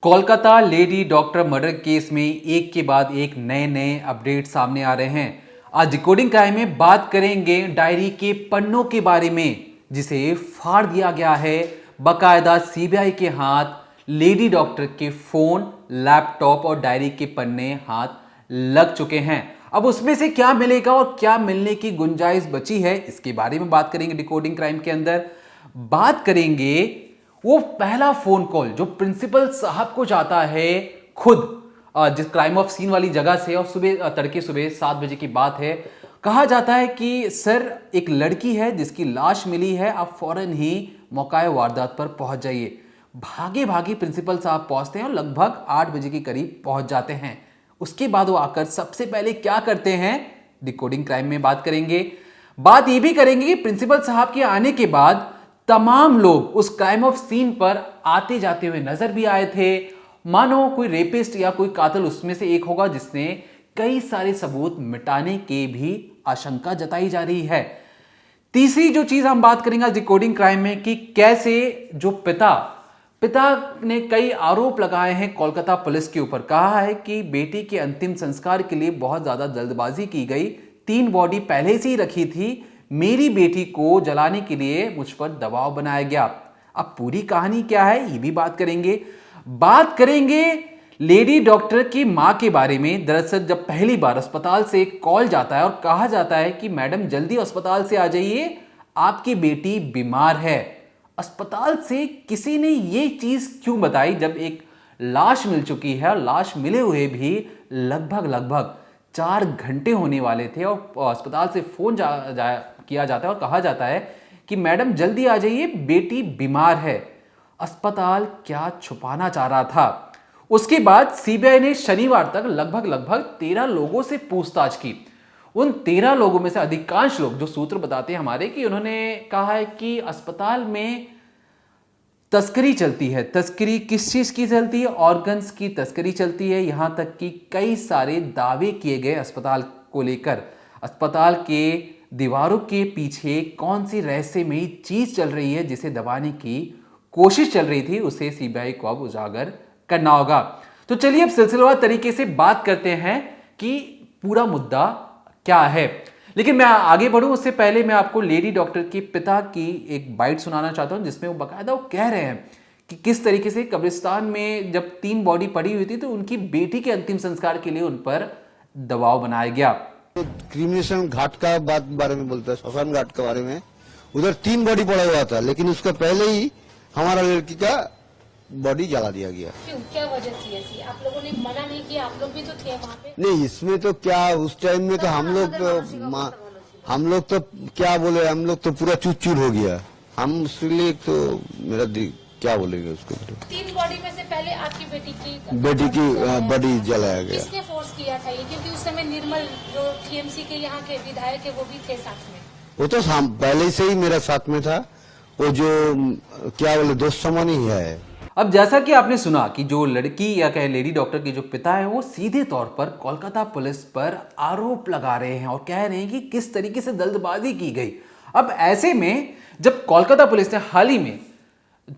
Kolkata lady doctor murder case में एक के बाद एक नए नए अपडेट सामने आ रहे हैं। आज डिकोडिंग क्राइम में बात करेंगे डायरी के पन्नों के बारे में, जिसे फाड़ दिया गया है बकायदा सीबीआई के हाथ। लेडी डॉक्टर के फोन, लैपटॉप और डायरी के पन्ने हाथ लग चुके हैं। अब उसमें से क्या मिलेगा और क्या मिलने की गुंजाइश बची है, इसके बारे में बात करेंगे डिकोडिंग क्राइम के अंदर। बात करेंगे वो पहला फोन कॉल जो प्रिंसिपल साहब को जाता है खुद, जिस क्राइम ऑफ सीन वाली जगह से, और सुबह तड़के सुबह 7 बजे की बात है। कहा जाता है कि सर एक लड़की है जिसकी लाश मिली है, आप फौरन ही मौका वारदात पर पहुंच जाइए। भागे भागे प्रिंसिपल साहब पहुंचते हैं और लगभग 8 बजे के करीब पहुंच जाते हैं। उसके बाद वो आकर सबसे पहले क्या करते हैं, डिकोडिंग क्राइम में बात करेंगे। बात ये भी करेंगे कि प्रिंसिपल साहब के आने के बाद तमाम लोग उस क्राइम ऑफ सीन पर आते जाते हुए नजर भी आए थे। मानो कोई रेपिस्ट या कोई कातिल उसमें से एक होगा जिसने कई सारे सबूत मिटाने की भी आशंका जताई जा रही है। तीसरी जो चीज हम बात करेंगे डिकोडिंग क्राइम में, कि कैसे जो पिता ने कई आरोप लगाए हैं कोलकाता पुलिस के ऊपर। कहा है कि बेटी के अंतिम संस्कार के लिए बहुत ज्यादा जल्दबाजी की गई, 3 बॉडी पहले से ही रखी थी, मेरी बेटी को जलाने के लिए मुझ पर दबाव बनाया गया। अब पूरी कहानी क्या है ये भी बात करेंगे। बात करेंगे लेडी डॉक्टर की मां के बारे में। दरअसल जब पहली बार अस्पताल से कॉल जाता है और कहा जाता है कि मैडम जल्दी अस्पताल से आ जाइए, आपकी बेटी बीमार है। अस्पताल से किसी ने ये चीज क्यों बताई जब एक लाश मिल चुकी है, और लाश मिले हुए भी लगभग 4 घंटे होने वाले थे, और अस्पताल से फोन किया जाता है और कहा जाता है कि मैडम जल्दी आ जाइए, बेटी बीमार है। अस्पताल क्या छुपाना चाह रहा था। उसके बाद सीबीआई ने शनिवार तक लगभग 13 लोगों से पूछताछ की। उन 13 लोगों में से अधिकांश लोग, जो सूत्र बताते हैं हमारे, कि उन्होंने कहा है कि अस्पताल में तस्करी चलती है। तस्करी किस चीज की चलती है? ऑर्गन्स की तस्करी चलती है। यहां तक कि कई सारे दावे किए गए अस्पताल को लेकर। अस्पताल के दीवारों के पीछे कौन सी रहस्यमयी चीज चल रही है जिसे दबाने की कोशिश चल रही थी, उसे सीबीआई को अब उजागर करना होगा। तो चलिए अब सिलसिलेवार तरीके से बात करते हैं कि पूरा मुद्दा क्या है। लेकिन मैं आगे बढ़ूं उससे पहले मैं आपको लेडी डॉक्टर के पिता की एक बाइट सुनाना चाहता हूं, जिसमें वो बकायदा वो कह रहे हैं कि किस तरीके से कब्रिस्तान में जब 3 बॉडी पड़ी हुई थी तो उनकी बेटी के अंतिम संस्कार के लिए उन पर दबाव बनाया गया। तो क्रिमिनेशन घाट का बारे में बोलता है, श्मशान घाट के बारे में। उधर 3 बॉडी पड़ा हुआ था, लेकिन उसके पहले ही हमारा लड़की का बॉडी जला दिया गया। क्यों, क्या वजह थी ऐसी? आप लोगों ने मना नहीं किया? आप लोग भी तो थे वहाँ पे। नहीं, इसमें तो क्या, उस टाइम में तो हम लोग तो क्या बोले, हम लोग तो पूरा चूर हो गया। हम इसलिए तो मेरा क्या बोलेंगे उसको। 3 बॉडी में से पहले आपकी बेटी की बॉडी जलाया गया। किसने फोर्स किया था ये? क्योंकि उस समय निर्मल जो टीएमसी के यहाँ के विधायक है वो भी थे साथ में। वो तो हम पहले से ही मेरा साथ में था। वो जो क्या बोले, दोस्त समान ही है। अब जैसा कि आपने सुना कि जो लड़की या कहे लेडी डॉक्टर के जो पिता है, वो सीधे तौर पर कोलकाता पुलिस पर आरोप लगा रहे हैं और कह रहे हैं कि किस तरीके से जल्दबाजी की गई। अब ऐसे में जब कोलकाता पुलिस ने हाल ही में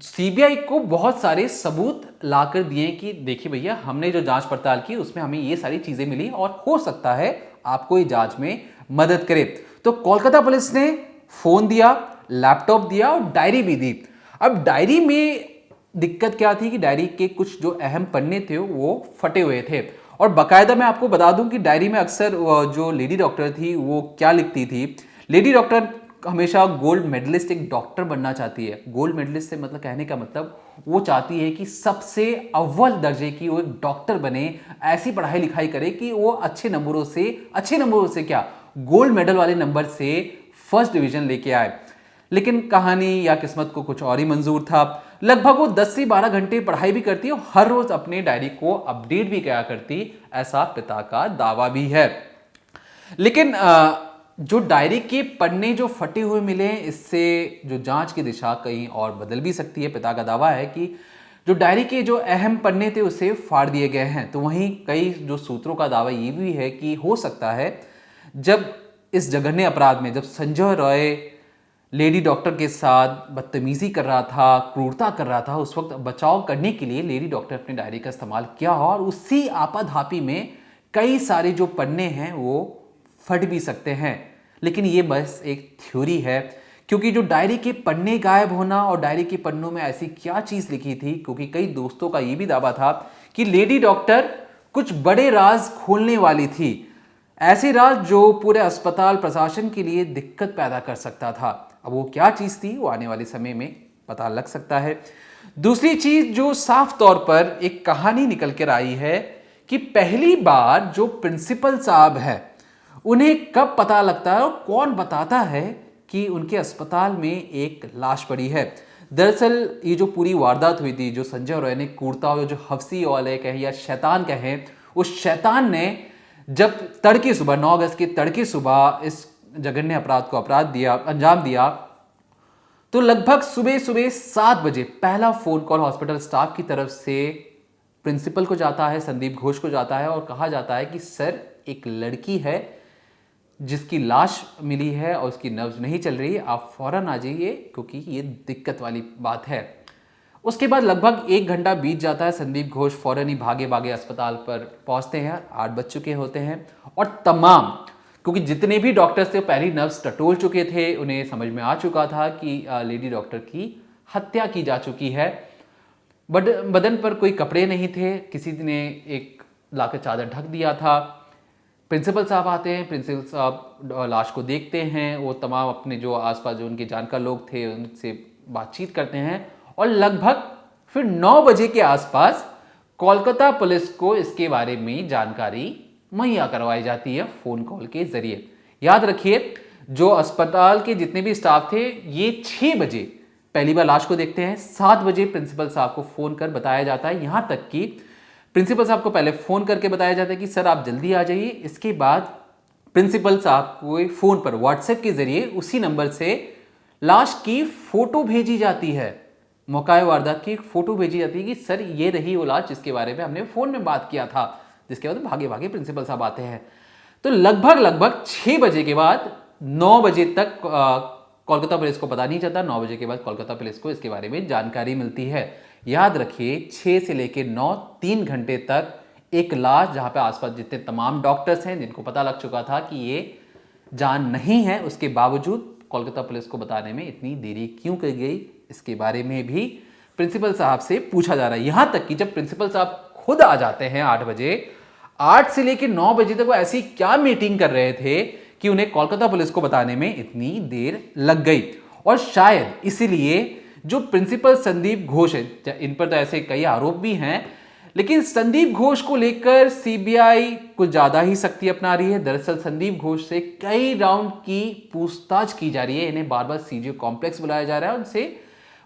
सीबीआई को बहुत सारे सबूत लाकर दिए कि देखिए भैया, हमने जो जांच पड़ताल की उसमें हमें ये सारी चीजें मिली और हो सकता है आपको ये जांच में मदद करे, तो कोलकाता पुलिस ने फोन दिया, लैपटॉप दिया और डायरी भी दी। अब डायरी में दिक्कत क्या थी कि डायरी के कुछ जो अहम पन्ने थे वो फटे हुए थे, और बकायदा मैं आपको बता दूं कि डायरी में अक्सर जो लेडी डॉक्टर थी वो क्या लिखती थी। लेडी डॉक्टर हमेशा गोल्ड मेडलिस्ट एक डॉक्टर बनना चाहती है। गोल्ड मेडलिस्ट से मतलब, कहने का मतलब, वो चाहती है कि सबसे अव्वल दर्जे की वो एक डॉक्टर बने, ऐसी पढ़ाई लिखाई करे कि वो अच्छे नंबरों से क्या, गोल्ड मेडल वाले नंबर से फर्स्ट डिवीजन लेके आए। लेकिन कहानी या किस्मत को कुछ और ही मंजूर था। लगभग वो 10 से 12 घंटे पढ़ाई भी करती और हर रोज अपने डायरी को अपडेट भी किया करती, ऐसा पिता का दावा भी है। लेकिन जो डायरी के पन्ने जो फटे हुए मिले हैं, इससे जो जांच की दिशा कहीं और बदल भी सकती है। पिता का दावा है कि जो डायरी के जो अहम पन्ने थे उसे फाड़ दिए गए हैं। तो वहीं कई जो सूत्रों का दावा ये भी है कि हो सकता है जब इस जघन्य अपराध में जब संजय रॉय लेडी डॉक्टर के साथ बदतमीजी कर रहा था, क्रूरता कर रहा था, उस वक्त बचाव करने के लिए लेडी डॉक्टर अपनी डायरी का इस्तेमाल किया और उसी आपाधापी में कई सारे जो पन्ने हैं वो फट भी सकते हैं। लेकिन ये बस एक थ्योरी है, क्योंकि जो डायरी के पन्ने गायब होना और डायरी के पन्नों में ऐसी क्या चीज़ लिखी थी, क्योंकि कई दोस्तों का ये भी दावा था कि लेडी डॉक्टर कुछ बड़े राज खोलने वाली थी, ऐसे राज जो पूरे अस्पताल प्रशासन के लिए दिक्कत पैदा कर सकता था। अब वो क्या चीज़ थी वो आने वाले समय में पता लग सकता है। दूसरी चीज़ जो साफ तौर पर एक कहानी निकल कर आई है कि पहली बार जो प्रिंसिपल साहब है उन्हें कब पता लगता है और कौन बताता है कि उनके अस्पताल में एक लाश पड़ी है। दरअसल ये जो पूरी वारदात हुई थी, जो संजय रॉय ने क्रूरता और जो हफ्सी वाले कहें या शैतान कहें, उस शैतान ने जब तड़के सुबह 9 अगस्त के तड़के सुबह इस जघन्य अपराध को अंजाम दिया, तो लगभग सुबह सुबह 7 बजे पहला फोन कॉल हॉस्पिटल स्टाफ की तरफ से प्रिंसिपल को जाता है, संदीप घोष को जाता है और कहा जाता है कि सर एक लड़की है जिसकी लाश मिली है और उसकी नब्ज नहीं चल रही है, आप फौरन आ जाइए क्योंकि ये दिक्कत वाली बात है। उसके बाद लगभग 1 घंटा बीत जाता है। संदीप घोष फौरन ही भागे भागे अस्पताल पर पहुंचते हैं। 8 बज चुके होते हैं और तमाम, क्योंकि जितने भी डॉक्टर्स थे पहली नर्व्स टटोल चुके थे, उन्हें समझ में आ चुका था कि लेडी डॉक्टर की हत्या की जा चुकी है। बट बदन पर कोई कपड़े नहीं थे, किसी ने एक लाकर चादर ढक दिया था। प्रिंसिपल साहब आते हैं, प्रिंसिपल साहब लाश को देखते हैं, वो तमाम अपने जो आसपास जो उनके जानकार लोग थे उनसे बातचीत करते हैं और लगभग फिर 9 बजे के आसपास कोलकाता पुलिस को इसके बारे में जानकारी मुहैया करवाई जाती है फोन कॉल के जरिए। याद रखिए, जो अस्पताल के जितने भी स्टाफ थे ये 6 बजे पहली बार लाश को देखते हैं, 7 बजे प्रिंसिपल साहब को फोन कर बताया जाता है। यहां तक कि प्रिंसिपल साहब को पहले फोन करके बताया जाता है कि सर आप जल्दी आ जाइए। इसके बाद प्रिंसिपल साहब को फोन पर व्हाट्सएप के जरिए उसी नंबर से लाश की फोटो भेजी जाती है, मौका वारदात की एक फोटो भेजी जाती है कि सर ये रही वो लाश जिसके बारे में हमने फोन में बात किया था। जिसके बाद भागे भागे प्रिंसिपल साहब आते हैं। तो लगभग 6 बजे के बाद 9 बजे तक कोलकाता पुलिस को पता नहीं चलता। 9 बजे के बाद कोलकाता पुलिस को इसके बारे में जानकारी मिलती है। याद रखिए 6 से लेकर 9 3 घंटे तक एक लाश, जहां पे आसपास जितने तमाम डॉक्टर्स हैं जिनको पता लग चुका था कि ये जान नहीं है, उसके बावजूद कोलकाता पुलिस को बताने में इतनी देरी क्यों की गई, इसके बारे में भी प्रिंसिपल साहब से पूछा जा रहा है। यहां तक कि जब प्रिंसिपल साहब खुद आ जाते हैं 8 बजे, 8 से लेकर 9 बजे तक वो ऐसी क्या मीटिंग कर रहे थे कि उन्हें कोलकाता पुलिस को बताने में इतनी देर लग गई। और शायद इसीलिए जो प्रिंसिपल संदीप घोष है, इन पर तो ऐसे कई आरोप भी हैं, लेकिन संदीप घोष को लेकर सीबीआई कुछ ज्यादा ही सख्ती अपना रही है। दरअसल संदीप घोष से कई राउंड की पूछताछ की जा रही है। इन्हें बार बार सीजीओ कॉम्प्लेक्स बुलाया जा रहा है, उनसे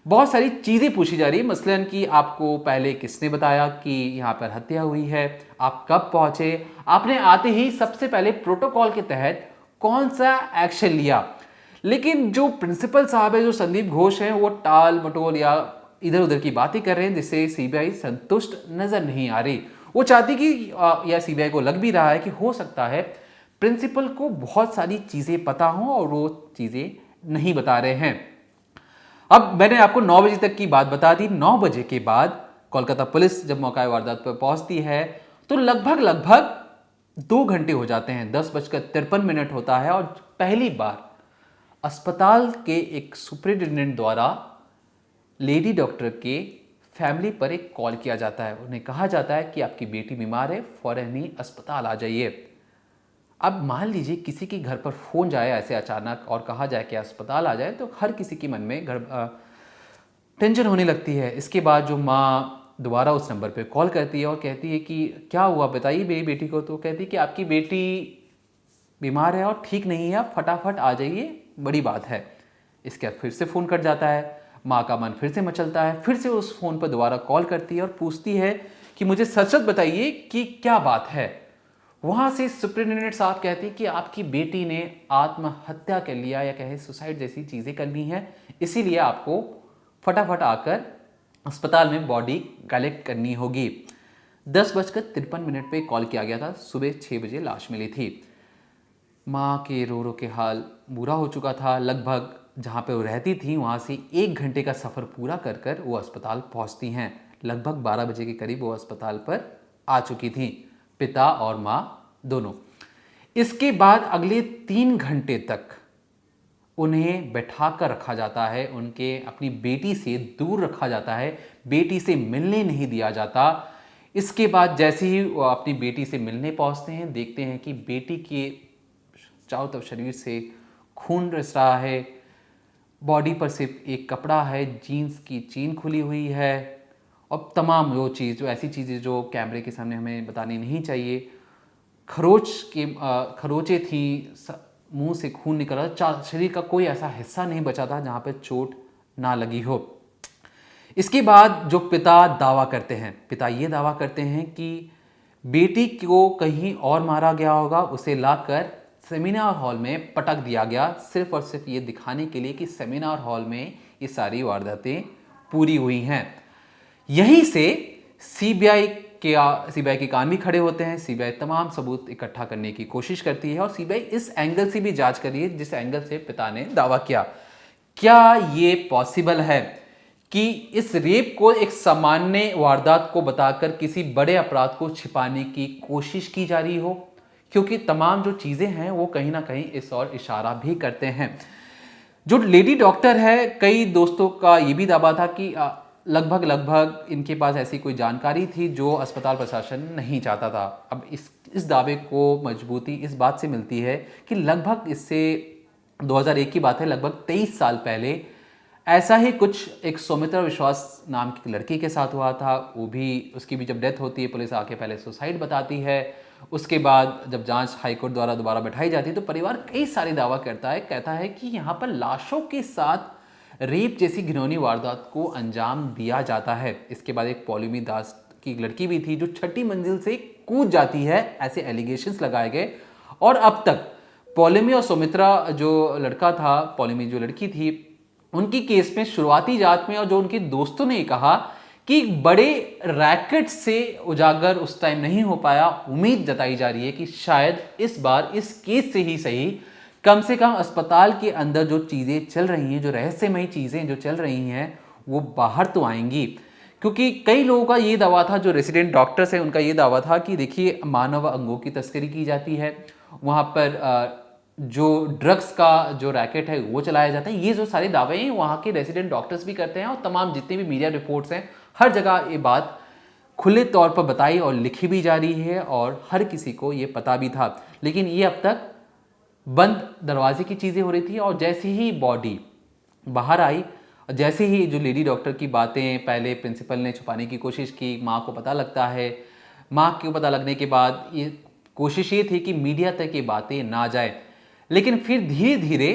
बहुत सारी चीजें पूछी जा रही है, मसलन कि आपको पहले किसने बताया कि यहाँ पर हत्या हुई है, आप कब पहुंचे, आपने आते ही सबसे पहले प्रोटोकॉल के तहत कौन सा एक्शन लिया। लेकिन जो प्रिंसिपल साहब है, जो संदीप घोष हैं, वो टाल मटोल या इधर उधर की बातें कर रहे हैं जिससे सीबीआई संतुष्ट नजर नहीं आ रही। वो चाहती कि या सीबीआई को लग भी रहा है कि हो सकता है प्रिंसिपल को बहुत सारी चीजें पता हो और वो चीजें नहीं बता रहे हैं। अब मैंने आपको 9 बजे तक की बात बता दी। 9 बजे के बाद कोलकाता पुलिस जब मौका वारदात पर पहुंचती है तो लगभग 2 घंटे हो जाते हैं। 10:53 होता है और पहली बार अस्पताल के एक सुपरिटेंडेंट द्वारा लेडी डॉक्टर के फैमिली पर एक कॉल किया जाता है। उन्हें कहा जाता है कि आपकी बेटी बीमार है, फौरन ही अस्पताल आ जाइए। अब मान लीजिए किसी के घर पर फोन जाए ऐसे अचानक और कहा जाए कि अस्पताल आ जाए, तो हर किसी के मन में टेंशन होने लगती है। इसके बाद जो माँ दोबारा उस नंबर पे कॉल करती है और कहती है कि क्या हुआ बताइए मेरी बेटी को। तो कहती है कि आपकी बेटी बीमार है और ठीक नहीं है, आप फटाफट आ जाइए, बड़ी बात है। इसके बाद फिर से फ़ोन कट जाता है। माँ का मन फिर से मचलता है, फिर से उस फ़ोन पर दोबारा कॉल करती है और पूछती है कि मुझे सच सच बताइए कि क्या बात है। वहाँ से सुपरिटेंडेंट साहब कहती कि आपकी बेटी ने आत्महत्या कर लिया या कहे सुसाइड जैसी चीज़ें कर ली हैं, इसीलिए आपको फटाफट आकर अस्पताल में बॉडी कलेक्ट करनी होगी। 10:53 पे कॉल किया गया था। सुबह 6 बजे लाश मिली थी। माँ के रो रो के हाल बुरा हो चुका था। लगभग जहाँ पे वो रहती थी वहाँ से 1 घंटे का सफ़र पूरा कर कर वो अस्पताल पहुँचती हैं। लगभग 12 बजे के करीब वो अस्पताल पर आ चुकी थी, पिता और माँ दोनों। इसके बाद अगले 3 घंटे तक उन्हें बैठा कर रखा जाता है, उनके अपनी बेटी से दूर रखा जाता है, बेटी से मिलने नहीं दिया जाता। इसके बाद जैसे ही वो अपनी बेटी से मिलने पहुंचते हैं, देखते हैं कि बेटी के चारों तरफ शरीर से खून रिस रहा है, बॉडी पर सिर्फ एक कपड़ा है, जीन्स की चेन खुली हुई है और तमाम जो ऐसी चीज़ें जो कैमरे के सामने हमें बतानी नहीं चाहिए। खरोचे थी, मुंह से खून निकल रहा था, शरीर का कोई ऐसा हिस्सा नहीं बचा था जहाँ पे चोट ना लगी हो। इसके बाद जो पिता ये दावा करते हैं कि बेटी को कहीं और मारा गया होगा, उसे लाकर सेमिनार हॉल में पटक दिया गया, सिर्फ और सिर्फ ये दिखाने के लिए कि सेमिनार हॉल में ये सारी वारदातें पूरी हुई हैं। यहीं से सीबीआई के कान भी खड़े होते हैं। सीबीआई तमाम सबूत इकट्ठा करने की कोशिश करती है और सीबीआई इस एंगल से भी जांच कर रही है जिस एंगल से पिता ने दावा किया। क्या ये पॉसिबल है कि इस रेप को एक सामान्य वारदात को बताकर किसी बड़े अपराध को छिपाने की कोशिश की जा रही हो? क्योंकि तमाम जो चीजें हैं वो कहीं ना कहीं इस ओर इशारा भी करते हैं। जो लेडी डॉक्टर है, कई दोस्तों का ये भी दावा था कि लगभग इनके पास ऐसी कोई जानकारी थी जो अस्पताल प्रशासन नहीं चाहता था। अब इस दावे को मजबूती इस बात से मिलती है कि लगभग इससे 2001 की बात है, लगभग 23 साल पहले ऐसा ही कुछ एक सौमित्रा विश्वास नाम की लड़की के साथ हुआ था। उसकी भी जब डेथ होती है, पुलिस आके पहले सुसाइड बताती है। उसके बाद जब जांच हाईकोर्ट द्वारा दोबारा बैठाई जाती है तो परिवार कई सारे दावा कहता है कि यहाँ पर लाशों के साथ रेप जैसी घिनौनी वारदात को अंजाम दिया जाता है। इसके बाद एक पौलमी दास की लड़की भी थी जो 6ठी मंजिल से कूद जाती है, ऐसे एलिगेशंस लगाए गए। और अब तक पौलमी और सौमित्रा जो लड़का था, पौलमी जो लड़की थी, उनकी केस में शुरुआती जांच में और जो उनके दोस्तों ने कहा कि बड़े रैकेट से उजागर उस टाइम नहीं हो पाया। उम्मीद जताई जा रही है कि शायद इस बार इस केस से ही सही, कम से कम अस्पताल के अंदर जो चीज़ें चल रही हैं, जो रहस्यमयी चीज़ें जो चल रही हैं, वो बाहर तो आएंगी। क्योंकि कई लोगों का ये दावा था, जो रेसिडेंट डॉक्टर्स हैं उनका ये दावा था कि देखिए मानव अंगों की तस्करी की जाती है, वहाँ पर जो ड्रग्स का जो रैकेट है वो चलाया जाता है। ये जो सारे दावे हैं वहाँ के रेसिडेंट डॉक्टर्स भी करते हैं और तमाम जितने भी मीडिया रिपोर्ट्स हैं, हर जगह ये बात खुले तौर पर बताई और लिखी भी जा रही है और हर किसी को ये पता भी था। लेकिन ये अब तक बंद दरवाजे की चीज़ें हो रही थी। और जैसे ही बॉडी बाहर आई, जैसे ही जो लेडी डॉक्टर की बातें पहले प्रिंसिपल ने छुपाने की कोशिश की, माँ को पता लगता है, माँ को पता लगने के बाद ये कोशिश ये थी कि मीडिया तक ये बातें ना जाए। लेकिन फिर धीरे धीरे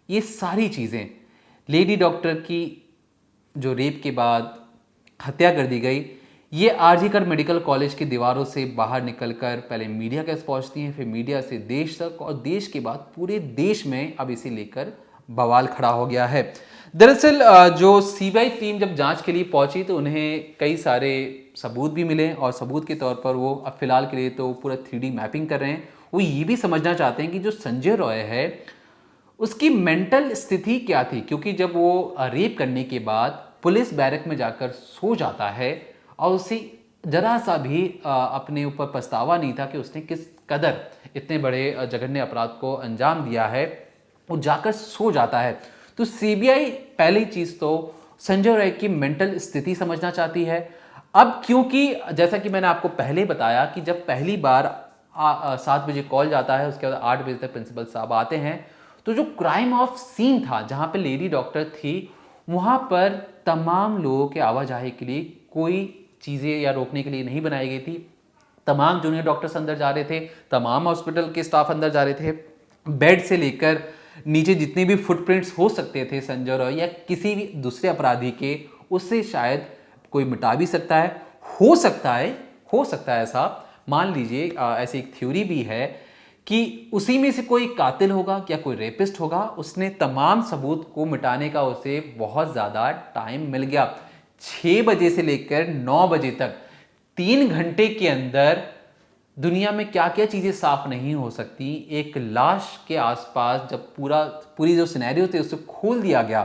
ये सारी चीज़ें, लेडी डॉक्टर की जो रेप के बाद हत्या कर दी गई, ये आरजीकर मेडिकल कॉलेज की दीवारों से बाहर निकलकर पहले मीडिया के पास पहुंचती हैं, फिर मीडिया से देश तक और देश के बाद पूरे देश में अब इसे लेकर बवाल खड़ा हो गया है। दरअसल जो सीबीआई टीम जब जांच के लिए पहुंची तो उन्हें कई सारे सबूत भी मिले और सबूत के तौर पर वो अब फिलहाल के लिए तो पूरा 3D मैपिंग कर रहे हैं। वो ये भी समझना चाहते हैं कि जो संजय रॉय है उसकी मेंटल स्थिति क्या थी, क्योंकि जब वो रेप करने के बाद पुलिस बैरक में जाकर सो जाता है और उसे जरा सा भी अपने ऊपर पछतावा नहीं था कि उसने किस कदर इतने बड़े जघन्य अपराध को अंजाम दिया है, वो जाकर सो जाता है। तो सीबीआई पहली चीज तो संजय राय की मेंटल स्थिति समझना चाहती है। अब क्योंकि जैसा कि मैंने आपको पहले बताया कि जब पहली बार 7 बजे कॉल जाता है, उसके बाद 8 बजे तक प्रिंसिपल साहब आते हैं, तो जो क्राइम ऑफ सीन था जहां पे लेडी डॉक्टर थी, वहां पर तमाम लोगों के आवाजाही के लिए कोई चीजें या रोकने के लिए नहीं बनाई गई थी। तमाम जूनियर डॉक्टर्स अंदर जा रहे थे, तमाम हॉस्पिटल के स्टाफ अंदर जा रहे थे। बेड से लेकर नीचे जितने भी फुटप्रिंट्स हो सकते थे संजय रॉय या किसी भी दूसरे अपराधी के, उससे शायद कोई मिटा भी सकता है। हो सकता है ऐसा, मान लीजिए ऐसी एक थ्योरी भी है कि उसी में से कोई कातिल होगा या कोई रेपिस्ट होगा, उसने तमाम सबूत को मिटाने का उसे बहुत ज़्यादा टाइम मिल गया। 6 बजे से लेकर 9 बजे तक 3 घंटे के अंदर दुनिया में क्या क्या चीज़ें साफ नहीं हो सकती, एक लाश के आसपास जब पूरी जो सिनेरियो थे उसे खोल दिया गया,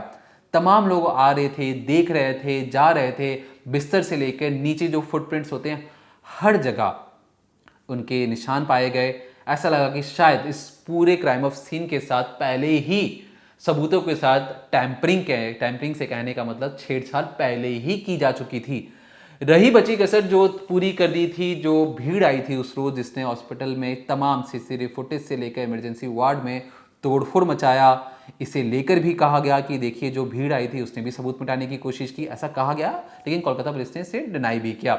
तमाम लोग आ रहे थे, देख रहे थे, जा रहे थे, बिस्तर से लेकर नीचे जो फुटप्रिंट्स होते हैं हर जगह उनके निशान पाए गए। ऐसा लगा कि शायद इस पूरे क्राइम ऑफ सीन के साथ पहले ही सबूतों के साथ टैंपरिंग से कहने का मतलब छेड़छाड़ पहले ही की जा चुकी थी। रही बची कसर जो पूरी कर दी थी, जो भीड़ आई थी उस रोज, जिसने हॉस्पिटल में तमाम सीसीटीवी फुटेज से लेकर इमरजेंसी वार्ड में तोड़फोड़ मचाया, इसे लेकर भी कहा गया कि देखिए जो भीड़ आई थी उसने भी सबूत मिटाने की कोशिश की, ऐसा कहा गया, लेकिन कोलकाता पुलिस ने इसे डिनाई भी किया।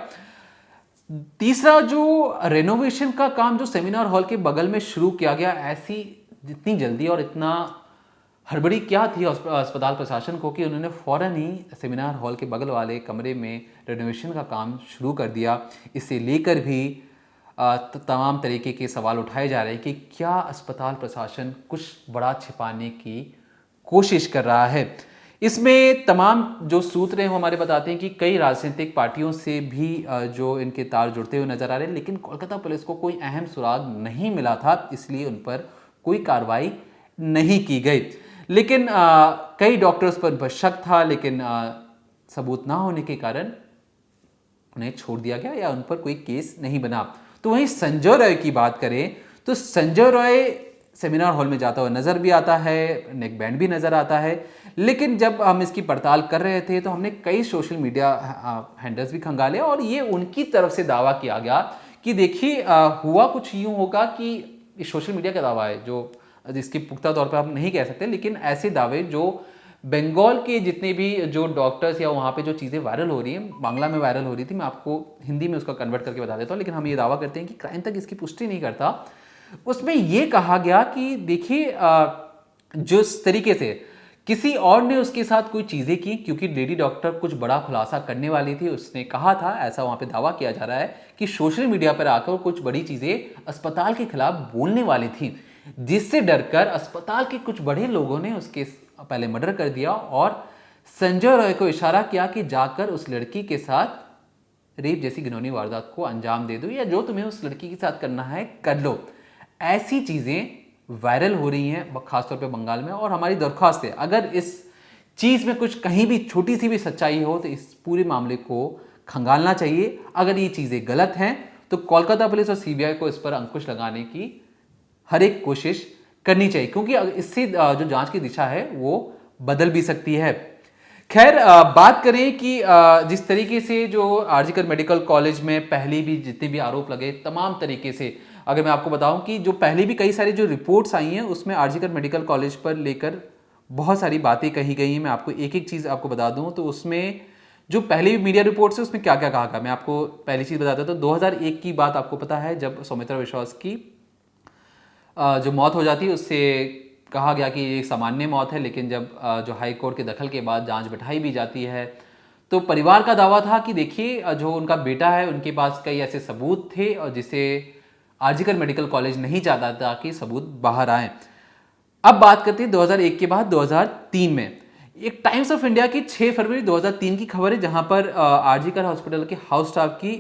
तीसरा, जो रेनोवेशन का काम जो सेमिनार हॉल के बगल में शुरू किया गया, ऐसी जितनी जल्दी और इतना हड़बड़ी क्या थी अस्पताल प्रशासन को कि उन्होंने फौरन ही सेमिनार हॉल के बगल वाले कमरे में रेनोवेशन का काम शुरू कर दिया। इसे लेकर भी तमाम तरीके के सवाल उठाए जा रहे हैं कि क्या अस्पताल प्रशासन कुछ बड़ा छिपाने की कोशिश कर रहा है। इसमें तमाम जो सूत्र हैं वो हमारे बताते हैं कि कई राजनीतिक पार्टियों से भी जो इनके तार जुड़ते हुए नजर आ रहे हैं, लेकिन कोलकाता पुलिस को कोई अहम सुराग नहीं मिला था, इसलिए उन पर कोई कार्रवाई नहीं की गई। लेकिन कई डॉक्टर्स पर उन पर शक था, लेकिन सबूत ना होने के कारण उन्हें छोड़ दिया गया या उन पर कोई केस नहीं बना। तो वहीं संजय रॉय की बात करें तो संजय रॉय सेमिनार हॉल में जाता हुआ नजर भी आता है, नेक बैंड भी नजर आता है, लेकिन जब हम इसकी पड़ताल कर रहे थे तो हमने कई सोशल मीडिया हैंडल्स भी खंगाले और ये उनकी तरफ से दावा किया गया कि देखिए हुआ कुछ यूं होगा कि सोशल मीडिया का दावा है जो जिसकी पुख्ता तौर पर आप नहीं कह सकते, लेकिन ऐसे दावे जो बंगाल के जितने भी जो डॉक्टर्स या वहाँ पे जो चीज़ें वायरल हो रही हैं, बांग्ला में वायरल हो रही थी, मैं आपको हिंदी में उसका कन्वर्ट करके बता देता हूँ, लेकिन हम ये दावा करते हैं कि क्राइम तक इसकी पुष्टि नहीं करता। उसमें ये कहा गया कि देखिए जिस तरीके से किसी और ने उसके साथ कोई चीज़ें की, क्योंकि लेडी डॉक्टर कुछ बड़ा खुलासा करने वाली थी, उसने कहा था, ऐसा वहाँ पे दावा किया जा रहा है कि सोशल मीडिया पर आकर कुछ बड़ी चीज़ें अस्पताल के खिलाफ बोलने वाली थी, जिससे डरकर अस्पताल के कुछ बड़े लोगों ने उसके पहले मर्डर कर दिया और संजय रॉय को इशारा किया कि जाकर उस लड़की के साथ रेप जैसी घिनौनी वारदात को अंजाम दे दो या जो तुम्हें उस लड़की के साथ करना है कर लो। ऐसी चीज़ें वायरल हो रही हैं खासतौर पे बंगाल में, और हमारी दरख्वास्त है अगर इस चीज़ में कुछ कहीं भी छोटी सी भी सच्चाई हो तो इस पूरे मामले को खंगालना चाहिए। अगर ये चीज़ें गलत हैं तो कोलकाता पुलिस और सीबीआई को इस पर अंकुश लगाने की हर एक कोशिश करनी चाहिए, क्योंकि इससे जो जांच की दिशा है वो बदल भी सकती है। खैर बात करें कि जिस तरीके से जो आरजीकर मेडिकल कॉलेज में पहले भी जितने भी आरोप लगे तमाम तरीके से, अगर मैं आपको बताऊं कि जो पहले भी कई सारी जो रिपोर्ट्स आई हैं उसमें आरजीकर मेडिकल कॉलेज पर लेकर बहुत सारी बातें कही गई हैं। मैं आपको एक एक चीज़ आपको बता दूं तो उसमें जो पहले भी मीडिया रिपोर्ट्स है उसमें क्या क्या कहा गया, मैं आपको पहली चीज़ बताता हूं। तो 2001 की बात आपको पता है, जब सौमित्रा विश्वास की जो मौत हो जाती है उससे कहा गया कि ये सामान्य मौत है, लेकिन जब जो हाई कोर्ट के दखल के बाद जांच बिठाई भी जाती है तो परिवार का दावा था कि देखिए जो उनका बेटा है उनके पास कई ऐसे सबूत थे और जिसे आरजीकर मेडिकल कॉलेज नहीं चाहता था कि सबूत बाहर आए। अब बात करते हैं 2001 के बाद 2003 में एक टाइम्स ऑफ इंडिया की 6 फरवरी 2003 की खबर है, जहां पर आरजीकर हॉस्पिटल के हाउस स्टाफ की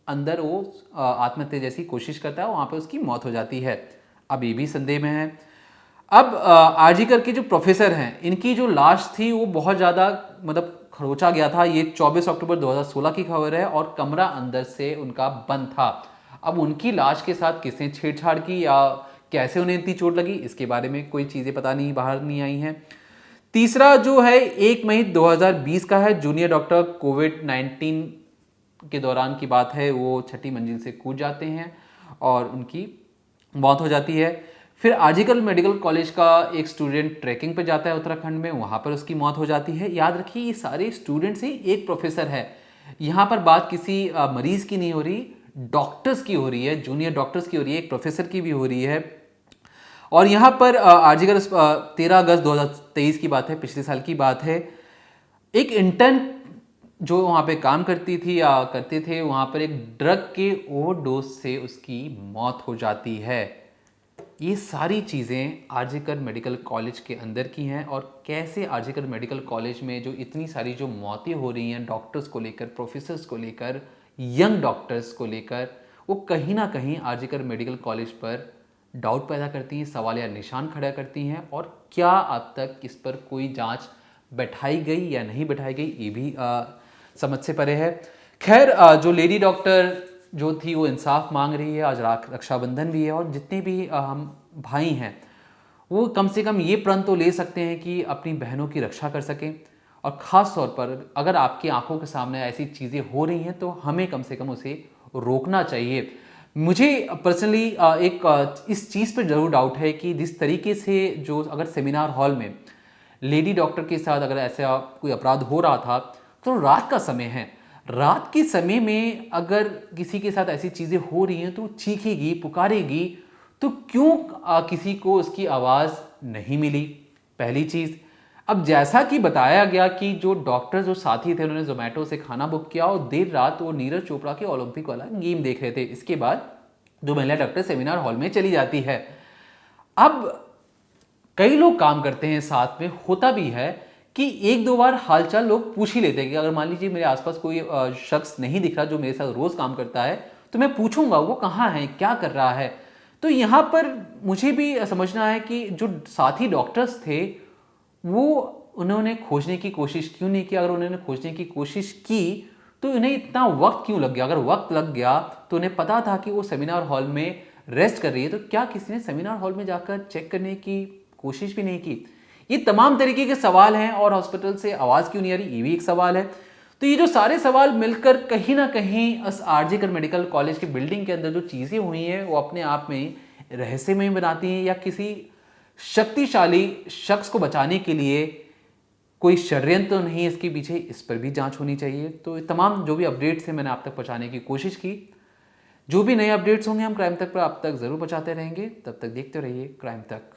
अंदर वो आत्महत्या जैसी कोशिश करता है, वहां पर उसकी मौत हो जाती है। अब ये भी संदेह में है। अब आरजीकर के जो प्रोफेसर हैं इनकी जो लाश थी वो बहुत ज़्यादा मतलब खरोचा गया था। ये 24 अक्टूबर 2016 की खबर है और कमरा अंदर से उनका बंद था। अब उनकी लाश के साथ किसने छेड़छाड़ की या कैसे उन्हें इतनी चोट लगी, इसके बारे में कोई चीज़ें पता नहीं, बाहर नहीं आई हैं। तीसरा जो है 1 मई 2020 का है, जूनियर डॉक्टर कोविड-19 के दौरान की बात है, वो 6ठी मंजिल से कूद जाते हैं और उनकी मौत हो जाती है। फिर आरजीकर मेडिकल कॉलेज का एक स्टूडेंट ट्रैकिंग पे जाता है उत्तराखंड में, वहाँ पर उसकी मौत हो जाती है। याद रखिए ये सारे स्टूडेंट्स ही, एक प्रोफेसर है। यहाँ पर बात किसी मरीज की नहीं हो रही, डॉक्टर्स की हो रही है, जूनियर डॉक्टर्स की हो रही है, एक प्रोफेसर की भी हो रही है। और यहाँ पर आरजीकर 13 अगस्त 2023 की बात है, पिछले साल की बात है, एक इंटर्न जो वहाँ पे काम करती थी या करते थे, वहाँ पर एक ड्रग के ओवरडोज से उसकी मौत हो जाती है। ये सारी चीज़ें आरजीकर मेडिकल कॉलेज के अंदर की हैं और कैसे आरजीकर मेडिकल कॉलेज में जो इतनी सारी जो मौतें हो रही हैं डॉक्टर्स को लेकर, प्रोफेसर्स को लेकर, यंग डॉक्टर्स को लेकर, वो कहीं ना कहीं आरजीकर मेडिकल कॉलेज पर डाउट पैदा करती हैं, सवाल या निशान खड़ा करती हैं। और क्या अब तक इस पर कोई जांच बैठाई गई या नहीं बैठाई गई, ये भी समझ से परे है। खैर, जो लेडी डॉक्टर जो थी वो इंसाफ मांग रही है। आज रक्षाबंधन भी है और जितने भी हम भाई हैं वो कम से कम ये प्रण तो ले सकते हैं कि अपनी बहनों की रक्षा कर सकें। और ख़ास तौर पर अगर आपकी आंखों के सामने ऐसी चीज़ें हो रही हैं तो हमें कम से कम उसे रोकना चाहिए। मुझे पर्सनली इस चीज़ पर ज़रूर डाउट है कि जिस तरीके से जो अगर सेमिनार हॉल में लेडी डॉक्टर के साथ अगर ऐसा कोई अपराध हो रहा था तो रात का समय है, रात के समय में अगर किसी के साथ ऐसी चीज़ें हो रही हैं तो चीखेगी, पुकारेगी, तो क्यों किसी को उसकी आवाज़ नहीं मिली? पहली चीज़। अब जैसा कि बताया गया कि जो डॉक्टर जो साथी थे उन्होंने जोमेटो से खाना बुक किया और देर रात वो नीरज चोपड़ा के ओलंपिक वाला गेम देख रहे थे। इसके बाद जो महिला डॉक्टर सेमिनार हॉल में चली जाती है। अब कई लोग काम करते हैं साथ में, होता भी है कि एक दो बार हालचाल लोग पूछ ही लेते हैं कि अगर मान लीजिए मेरे आसपास कोई शख्स नहीं दिख रहा जो मेरे साथ रोज काम करता है तो मैं पूछूंगा वो कहाँ है, क्या कर रहा है। तो यहाँ पर मुझे भी समझना है कि जो साथी डॉक्टर्स थे वो उन्होंने खोजने की कोशिश क्यों नहीं की? अगर उन्होंने खोजने की कोशिश की तो इन्हें इतना वक्त क्यों लग गया? अगर वक्त लग गया तो उन्हें पता था कि वो सेमिनार हॉल में रेस्ट कर रही है, तो क्या किसी ने सेमिनार हॉल में जाकर चेक करने की कोशिश भी नहीं की? ये तमाम तरीके के सवाल हैं। और हॉस्पिटल से आवाज़ क्यों नहीं आ रही, ये भी एक सवाल है। तो ये जो सारे सवाल मिलकर कहीं ना कहीं उस आरजीकर मेडिकल कॉलेज की बिल्डिंग के अंदर जो चीज़ें हुई हैं वो अपने आप में रहस्यमय बनाती हैं, या किसी शक्तिशाली शख्स को बचाने के लिए कोई षड्यंत्र तो नहीं है इसके पीछे, इस पर भी जांच होनी चाहिए। तो तमाम जो भी अपडेट्स हैं मैंने आप तक पहुंचाने की कोशिश की। जो भी नए अपडेट्स होंगे हम क्राइम तक पर आप तक जरूर पहुंचाते रहेंगे। तब तक देखते रहिए क्राइम तक।